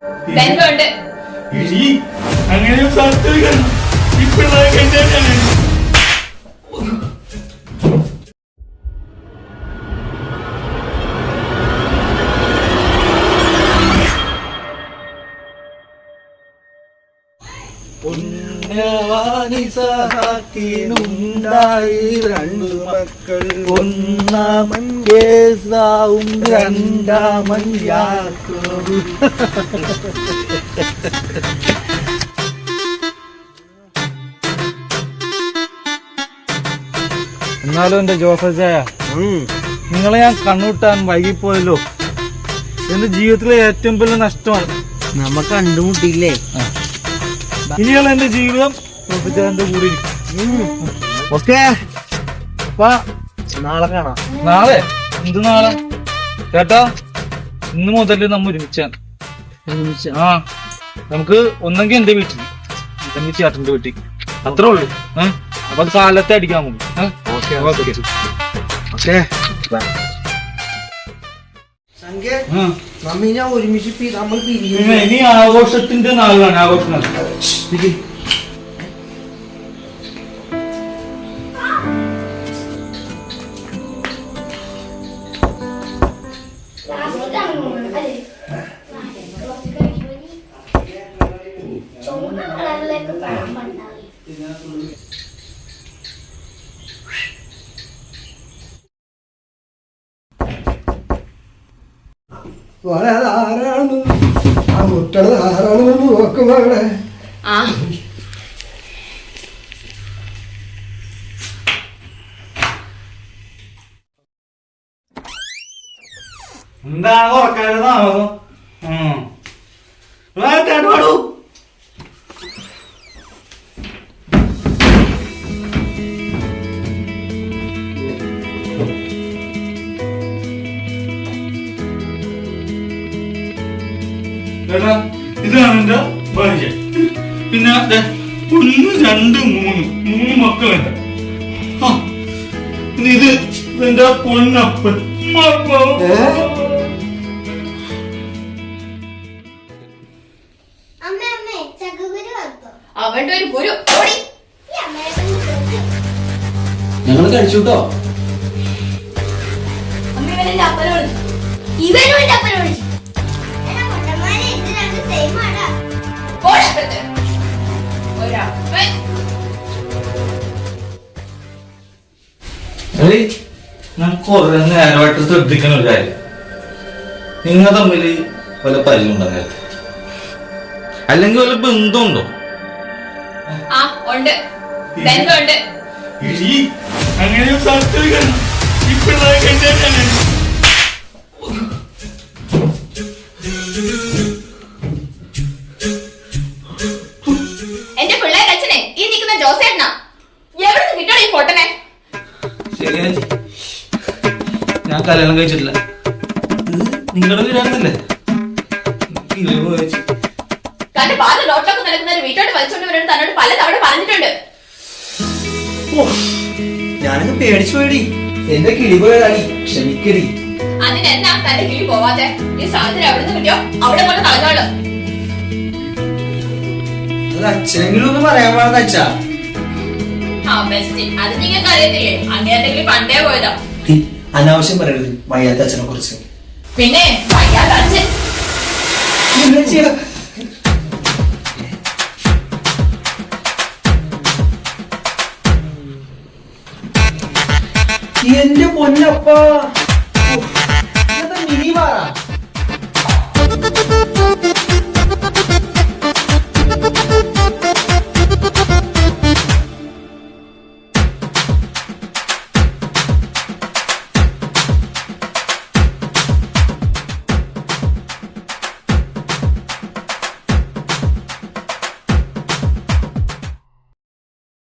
അങ്ങനെ പുണ്യവാനി സഹാക്കിനുണ്ടായി രണ്ടു മക്കൾ, ഒന്നാമൻ കേസാവും രണ്ടാമൻ യാക്കോബ്. എന്നാലും എന്റെ ജോസച്ചായ, നിങ്ങളെ ഞാൻ കണ്ണൂട്ടാൻ വൈകിപ്പോയല്ലോ. എന്റെ ജീവിതത്തിലെ ഏറ്റവും വലിയ നഷ്ടമാണ്. നമ്മക്ക് കണ്ടുമുട്ടിയില്ലേ? ഇനിയുള്ള എന്റെ ജീവിതം ജോസച്ചായന്റെ കൂടെ ഇരിക്കും. ഓക്കെ, അപ്പൊ നാളെ കാണാം. നാളെ? എന്ത് നാളെ ചേട്ടാ? ഇന്ന് മുതൽ നമ്മ ഒരുമിച്ചാണ്. ആ, നമുക്ക് ഒന്നെങ്കിൽ എന്റെ വീട്ടിൽ, അല്ലെങ്കിൽ ചേട്ടന്റെ വീട്ടിൽ, അത്രേ ഉള്ളൂ. അപ്പൊ കാലത്തെ അടിക്കാൻ പോകും. നമ്മിനെ ഒരുമിച്ച് നമ്മൾ ഇനി ആഘോഷത്തിന്റെ നാളാണ്. ആഘോഷം ആരാണ് ആ മുട്ടത് ആരാണെന്ന് നോക്കുമ്പോടെ എന്താണ് ഉറക്കാനോ? പാടൂ. ഇതാണ് എന്റെ ഭാര്യ. പിന്നെ 1 2 3 മക്കളുണ്ട്. ഇത് എന്റെ പൊന്നപ്പൻ. അവന്റെ ഒരു ഗുരു ഞങ്ങൾ കഴിച്ചുട്ടോ. അമ്മ ഇവനെന്റെ അപ്പനെ വിളിച്ചു. ഇവനും എന്റെ അപ്പനെ വിളിച്ചു. ഞാൻ കുറെ നേരമായിട്ട് ശ്രദ്ധിക്കുന്ന ഒരു കാര്യം, നിങ്ങൾ തമ്മിൽ വല്ല പരിചയമുണ്ടോ? അല്ലെങ്കിൽ വല്ല ബന്ധമുണ്ടോ? അങ്ങനെ എന്റെ പിള്ളേരുടെ അച്ഛനെ ഈ നിൽക്കുന്ന ജോസേട്ടനാ. എവിടെ നിന്ന് കിട്ടണം ഈ ഫോട്ടോനെ? ശരിയാ, ഞാൻ കല്യാണം കഴിച്ചിട്ടില്ല. നിങ്ങളുടെ വീടാണെന്നല്ലേ? തന്റെ പാല് ലോട്ടൊക്കെ നടക്കുന്ന ഒരു വീട്ടോട്ട് വലിച്ചോണ്ട് വരണം തന്നോട് പല തവണ പറഞ്ഞിട്ടുണ്ട്. ഞാനങ്ങ് പേടിച്ചു പോയടി. എന്റെ കിളി പോയതാടി, ക്ഷമിക്കടി. അതിനെന്നാ തന്റെ കിളി പോവാതെ? ഈ സാധനം എവിടെ നിന്ന് കിട്ടിയോ അവിടെ കൊണ്ട് കളഞ്ഞോളൂ. അത് അച്ഛനെങ്കിലും ഒന്ന് പറയാൻ പാടുന്ന അച്ഛാ. അത് നിങ്ങൾക്ക് അറിയത്തില്ലേ? അങ്ങേന്റെ കിളി പണ്ടേ പോയതാ. അനാവശ്യം പറയരുത് വയ്യാത്ത അച്ഛനെ കുറിച്ച്. പിന്നെ വയ്യാത്ത അച്ഛൻ എന്റെ പൊന്നപ്പ.